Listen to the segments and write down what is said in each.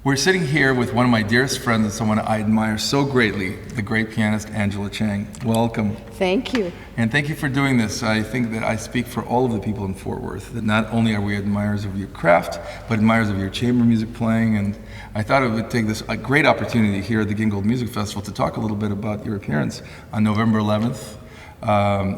We're sitting here with one of my dearest friends and someone I admire so greatly, the great pianist Angela Cheng. Welcome. Thank you. And thank you for doing this. I think that I speak for all of the people in Fort Worth, that not only are we admirers of your craft, but admirers of your chamber music playing. And I thought it would take this a great opportunity here at the Gingold Music Festival to talk a little bit about your appearance on November 11th.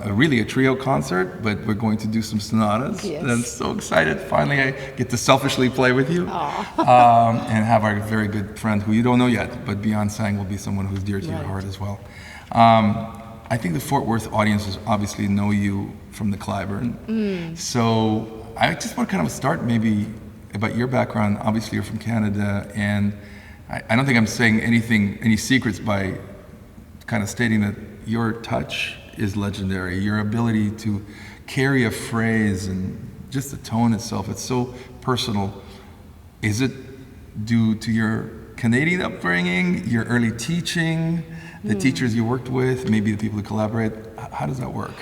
Really a trio concert, but we're going to do some sonatas. Yes. And I'm so excited. Finally, I get to selfishly play with you and have our very good friend who you don't know yet, but Beyond Sang will be someone who's dear to your heart as well. I think the Fort Worth audiences obviously know you from the Clyburn. So I just want to kind of start maybe about your background. Obviously, you're from Canada, and I don't think I'm saying any secrets by kind of stating that your touch is legendary. Your ability to carry a phrase and just the tone itself, it's so personal. Is it due to your Canadian upbringing, your early teaching, the teachers you worked with, maybe the people who collaborate? How does that work?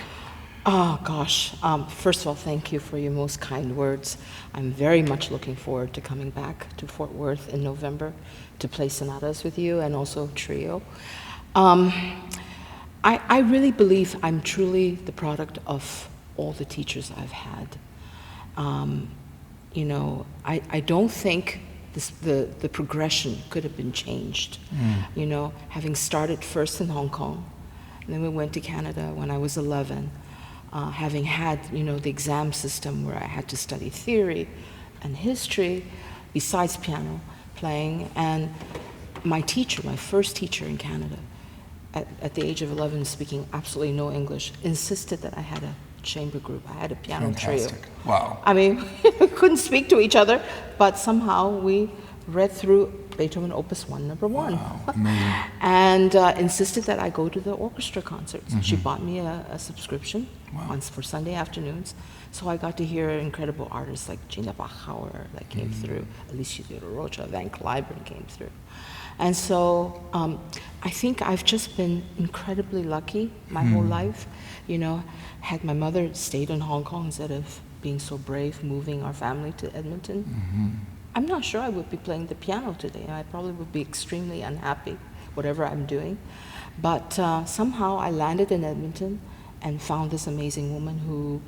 Oh gosh, first of all, thank you for your most kind words. I'm very much looking forward to coming back to Fort Worth in November to play sonatas with you and also trio. I really believe I'm truly the product of all the teachers I've had. You know, I don't think the progression could have been changed. You know, having started first in Hong Kong, and then we went to Canada when I was 11, having had, you know, the exam system where I had to study theory and history, besides piano playing, and my teacher, my first teacher in Canada, at the age of 11, speaking absolutely no English, insisted that I had a chamber group. I had a piano trio. Wow. I mean, we couldn't speak to each other, but somehow we read through Beethoven Opus 1, number 1. Wow, amazing. And insisted that I go to the orchestra concerts. She bought me a subscription for Sunday afternoons. So I got to hear incredible artists like Gina Bachauer that came through, Alicia de Rocha, Van Cliburn came through. And so I think I've just been incredibly lucky my whole life. You know, had my mother stayed in Hong Kong instead of being so brave, moving our family to Edmonton, I'm not sure I would be playing the piano today. I probably would be extremely unhappy, whatever I'm doing. But somehow I landed in Edmonton and found this amazing woman who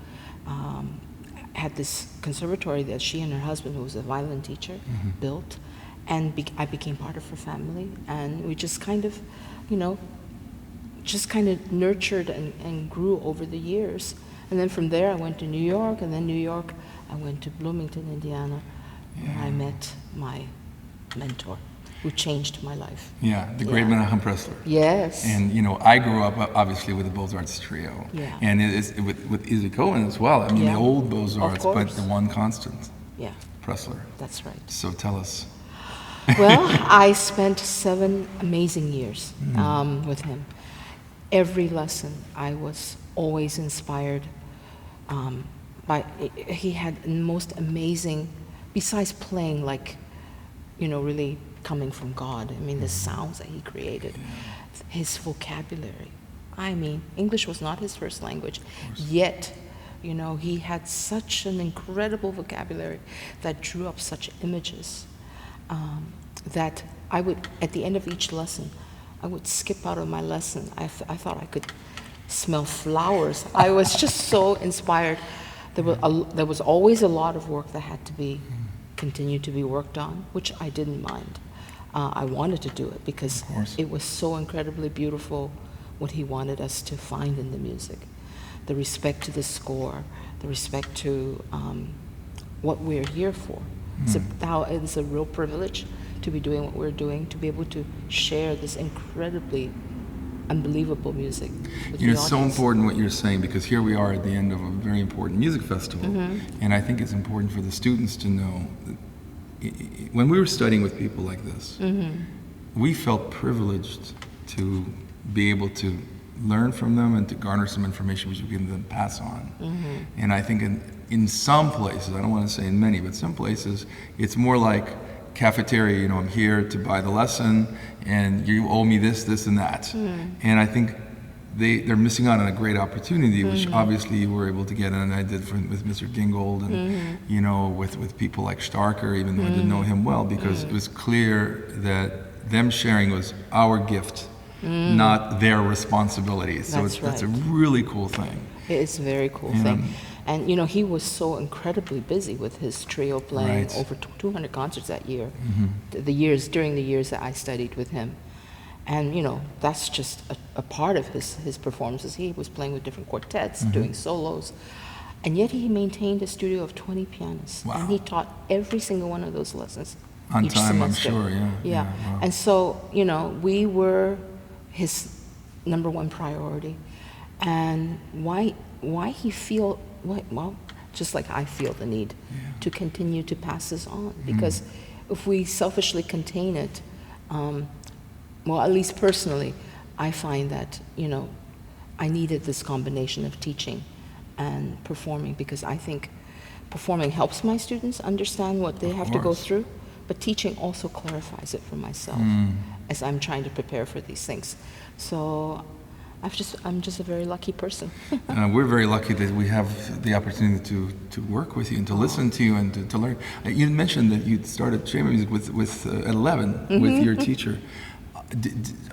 had this conservatory that she and her husband, who was a violin teacher, built. And I became part of her family, and we just kind of, you know, nurtured and grew over the years. And then from there I went to New York, and then New York I went to Bloomington, Indiana, where I met my mentor, who changed my life. Yeah, the great Menahem Pressler. Yes. And you know, I grew up obviously with the Beaux-Arts trio, and it is with Izzy Cohen as well. I mean, the old Beaux-Arts, but the one constant. Yeah. Pressler. That's right. So tell us. Well, I spent 7 amazing years with him. Every lesson, I was always inspired by. He had the most amazing, besides playing like, you know, really coming from God. I mean, the sounds that he created, his vocabulary. I mean, English was not his first language, yet, you know, he had such an incredible vocabulary that drew up such images. That I would, at the end of each lesson, I would skip out of my lesson. I thought I could smell flowers. I was just so inspired. There was always a lot of work that had to be continued to be worked on, which I didn't mind. I wanted to do it because it was so incredibly beautiful what he wanted us to find in the music. The respect to the score, the respect to what we're here for. It's a real privilege to be doing what we're doing, to be able to share this incredibly unbelievable music with the audience. It's so important what you're saying, because here we are at the end of a very important music festival, and I think it's important for the students to know that when we were studying with people like this, we felt privileged to be able to learn from them and to garner some information which we can then pass on. And I think in some places, I don't want to say in many, but some places, it's more like cafeteria, you know, I'm here to buy the lesson and you owe me this, this, and that. And I think they're missing out on a great opportunity, which obviously you were able to get, and I did with Mr. Gingold, and you know, with people like Starker, even though I didn't know him well, because it was clear that them sharing was our gift, not their responsibility. So that's a really cool thing. It's a very cool thing. And, you know, he was so incredibly busy with his trio playing over 200 concerts that year, during the years that I studied with him. And, you know, that's just a part of his performances. He was playing with different quartets, doing solos. And yet he maintained a studio of 20 pianists. Wow. And he taught every single one of those lessons. On each time, semester. I'm sure, yeah. Wow. And so, you know, we were his number one priority. And why he feel, well, just like I feel the need to continue to pass this on. Because if we selfishly contain it, well, at least personally, I find that, you know, I needed this combination of teaching and performing, because I think performing helps my students understand what they have to go through, but teaching also clarifies it for myself as I'm trying to prepare for these things. So I'm just a very lucky person. We're very lucky that we have the opportunity to work with you and to listen to you and to learn. You mentioned that you started chamber music with at 11 with your teacher.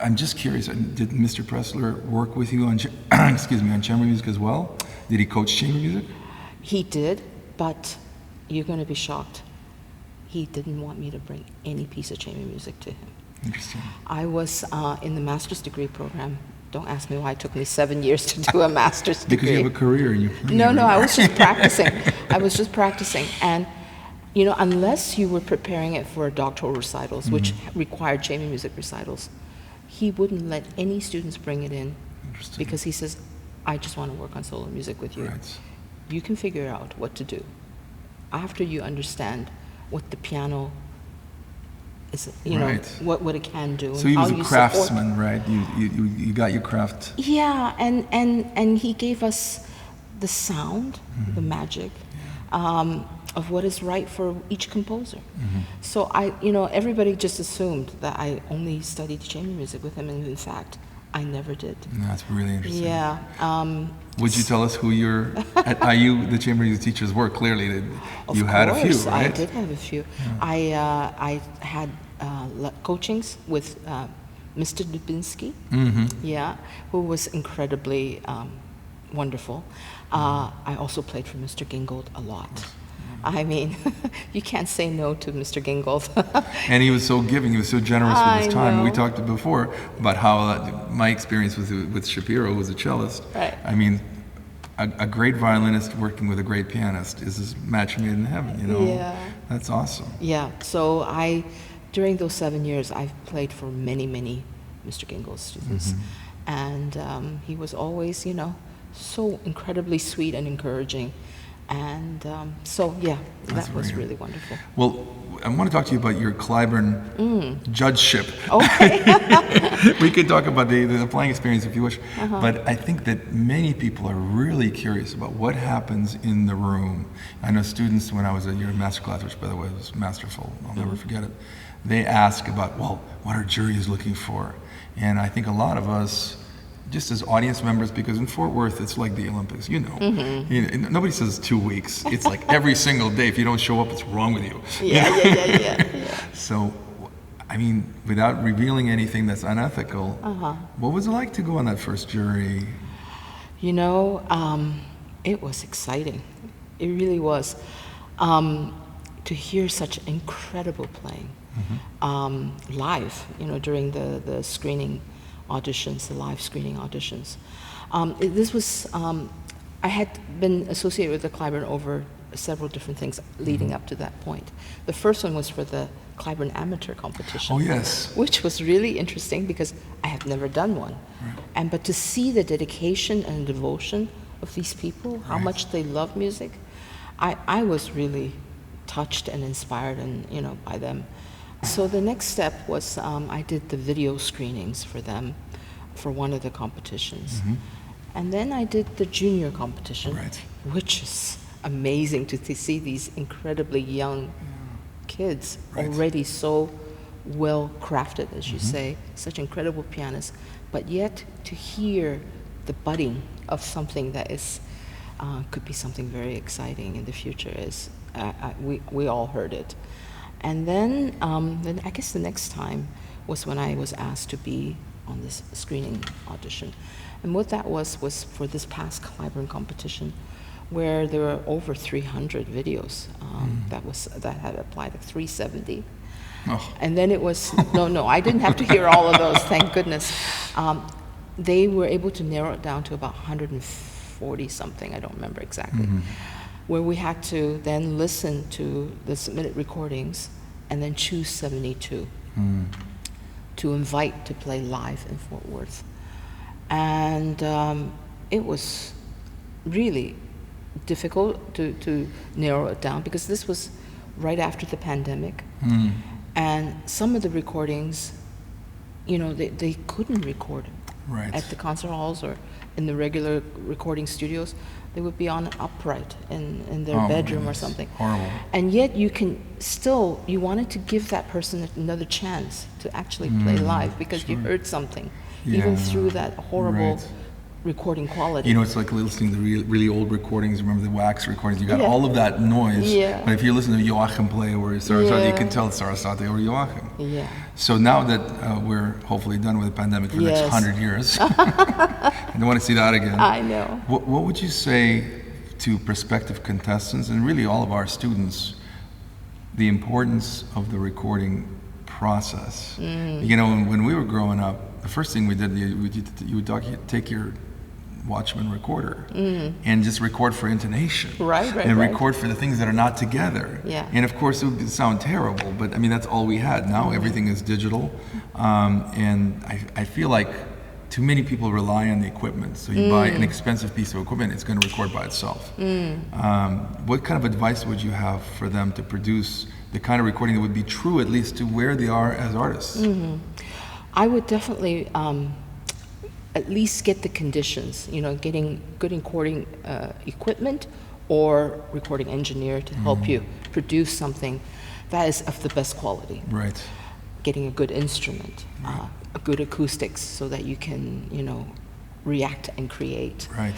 I'm just curious. Did Mr. Pressler work with you on on chamber music as well? Did he coach chamber music? He did, but you're going to be shocked. He didn't want me to bring any piece of chamber music to him. Interesting. I was in the master's degree program. Don't ask me why it took me 7 years to do a master's degree. Because you have a career and you're No, I was just practicing. And, you know, unless you were preparing it for doctoral recitals, which required chamber music recitals, he wouldn't let any students bring it in, because he says, I just want to work on solo music with you. Right. You can figure out what to do after you understand what the piano is, you know, what it can do. So he was a craftsman, right? You got your craft. Yeah, and he gave us the sound, the magic, of what is right for each composer. So everybody just assumed that I only studied chamber music with him, and in fact, I never did. That's really interesting. Yeah. Would you tell us who your at IU the chamber music teachers were? Clearly, you had a few, right? I did have a few. Yeah. I had coachings with Mr. Dubinsky, who was incredibly wonderful. I also played for Mr. Gingold a lot. I mean, you can't say no to Mr. Gingold. And he was so giving, he was so generous with his time. We talked before about how my experience with Shapiro, who was a cellist. Right. I mean, a great violinist working with a great pianist is a match made in heaven, you know? Yeah. That's awesome. Yeah, so during those 7 years, I've played for many, many Mr. Gingold students. And he was always, you know, so incredibly sweet and encouraging. And that was really wonderful. Well, I want to talk to you about your Clyburn judgeship. Okay. We could talk about the playing experience if you wish, but I think that many people are really curious about what happens in the room. I know students, when I was at your master class, which by the way was masterful, I'll never forget it, they ask about, well, what are juries looking for? And I think a lot of us, just as audience members, because in Fort Worth, it's like the Olympics, you know. Nobody says 2 weeks. It's like every single day. If you don't show up, it's wrong with you. Yeah. So, I mean, without revealing anything that's unethical, what was it like to go on that first jury? You know, it was exciting. It really was. To hear such incredible playing live, you know, during the screening auditions, the live screening auditions. I had been associated with the Clyburn over several different things leading up to that point. The first one was for the Clyburn Amateur Competition. Oh, yes. Which was really interesting because I have never done one. Right. But to see the dedication and devotion of these people, how much they love music, I was really touched and inspired by them. So the next step was I did the video screenings for them for one of the competitions. And then I did the junior competition, which is amazing to see these incredibly young kids already so well crafted, as you say, such incredible pianists, but yet to hear the budding of something that is could be something very exciting in the future. Is we all heard it, and then I guess the next time was when I was asked to be on this screening audition, and what that was for this past Clyburn competition, where there were over 300 videos that had applied, like 370. Oh. And then it was, no, I didn't have to hear all of those, thank goodness. They were able to narrow it down to about 140 something, I don't remember exactly, where we had to then listen to the submitted recordings and then choose 72 to invite to play live in Fort Worth. And it was really difficult to narrow it down, because this was right after the pandemic. And some of the recordings, they couldn't record at the concert halls or in the regular recording studios. They would be on upright in their bedroom or something. Horrible. And yet you wanted to give that person another chance to actually play live, because you heard something, even through that horrible recording quality. It's like listening to really old recordings. Remember the wax recordings? You got all of that noise. Yeah. But if you listen to Joachim play or Sarasate, you can tell it's Sarasate or Joachim. Yeah. So now that we're hopefully done with the pandemic for the next 100 years, I don't want to see that again. I know. What would you say to prospective contestants and really all of our students, the importance of the recording process? When we were growing up, the first thing we did, you would take your Watchman recorder and just record for intonation, and record for the things that are not together. And of course it would sound terrible, but I mean that's all we had. Now everything is digital, and I feel like too many people rely on the equipment. So you buy an expensive piece of equipment, it's going to record by itself. What kind of advice would you have for them to produce the kind of recording that would be true at least to where they are as artists? I would definitely at least get the conditions, getting good recording equipment or recording engineer to help you produce something that is of the best quality. Right. Getting a good instrument, a good acoustics, so that you can, react and create. Right.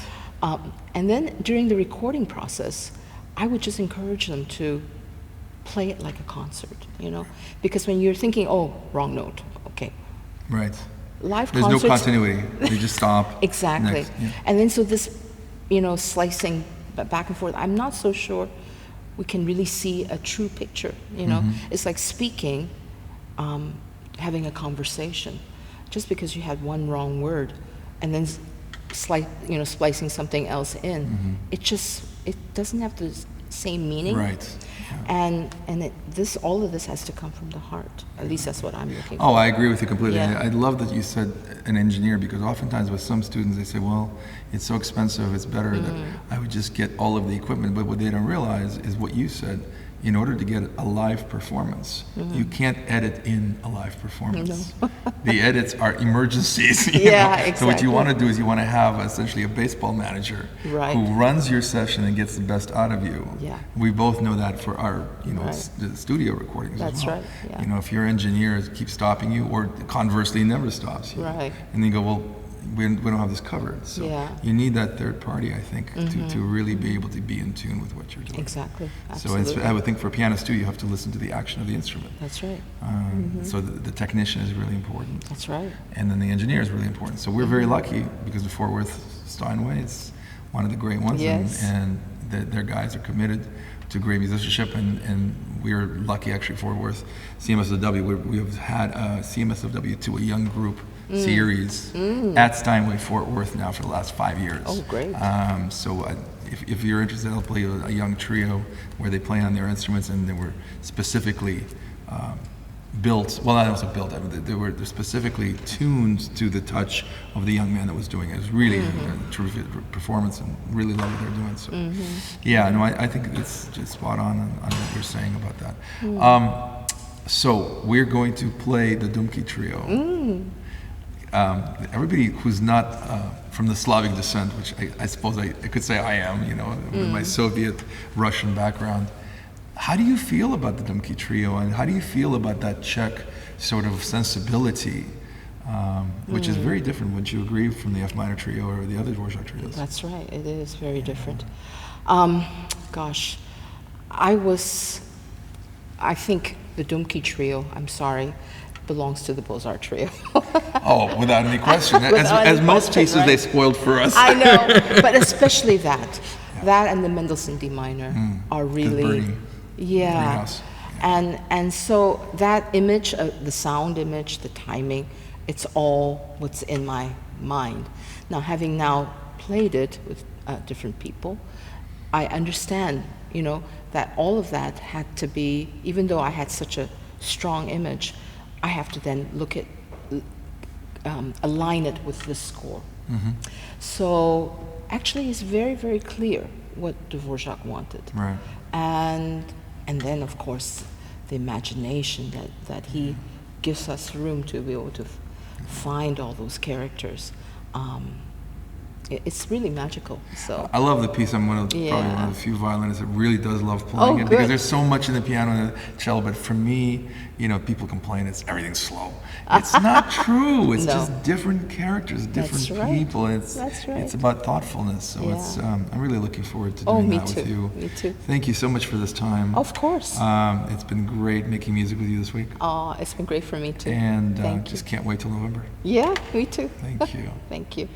And then during the recording process, I would just encourage them to play it like a concert, because when you're thinking, oh, wrong note, okay. Right. Live There's concerts, no continuity. They just stop. Exactly. Next. And then so this, slicing back and forth, I'm not so sure we can really see a true picture, It's like speaking, having a conversation. Just because you had one wrong word and then splicing something else in, it doesn't have the same meaning. Right. And all of this has to come from the heart. At least that's what I'm looking for. Oh, I agree with you completely. Yeah. I love that you said an engineer, because oftentimes with some students they say, well, it's so expensive, it's better that I would just get all of the equipment. But what they don't realize is what you said. In order to get a live performance, you can't edit in a live performance. No. The edits are emergencies. Exactly. So what you want to do is you want to have essentially a baseball manager who runs your session and gets the best out of you. Yeah. We both know that for our, the studio recordings as well. That's right. Yeah. If your engineer keeps stopping you, or conversely never stops you, Right. and then you go, well, we don't have this covered. So you need that third party, I think, to really be able to be in tune with what you're doing. Exactly. Absolutely. So I would think for pianists too, you have to listen to the action of the instrument. That's right. So the technician is really important. That's right. And then the engineer is really important. So we're very lucky, because the Fort Worth Steinway is one of the great ones. Yes. And their guys are committed to great musicianship, and we're lucky actually. Fort Worth CMSFW, we have had a CMSFW to a young group series at Steinway Fort Worth now for the last 5 years. Oh, great. So if you're interested, I'll play a young trio where they play on their instruments, and they were specifically built, well, not also built, I mean, they're specifically tuned to the touch of the young man that was doing it. It was really a terrific performance, and really love what they're doing. So, I think it's just spot on what you're saying about that. So we're going to play the Dumki Trio. Everybody who's not from the Slavic descent, which I suppose I could say I am, with my Soviet Russian background, how do you feel about the Dumki Trio, and how do you feel about that Czech sort of sensibility which is very different. Wouldn't you agree, from the F minor trio or the other Dvorak trios? That's right. It is very different. Gosh, I think the Dumke trio, I'm sorry, belongs to the Beaux-Arts trio. Oh, without any question. As most cases, right? they spoiled for us. I know, but especially that. That and the Mendelssohn D minor are really, Greenhouse. and so that image, the sound image, the timing, it's all what's in my mind. Now, having now played it with different people, I understand, that all of that had to be, even though I had such a strong image, I have to then look at, align it with the score. So actually, it's very, very clear what Dvorak wanted. Right. And then, of course, the imagination that he gives us room to be able to find all those characters. It's really magical. So I love the piece. I'm probably one of the few violinists that really does love playing it, because there's so much in the piano and the cello. But for me, people complain everything's slow. It's not true. It's just different characters, different people. It's about thoughtfulness. So I'm really looking forward to doing that with you. Me too. Thank you so much for this time. Of course. It's been great making music with you this week. Oh, it's been great for me too. And Thank just you. can't wait till November. Yeah, me too. Thank you. Thank you.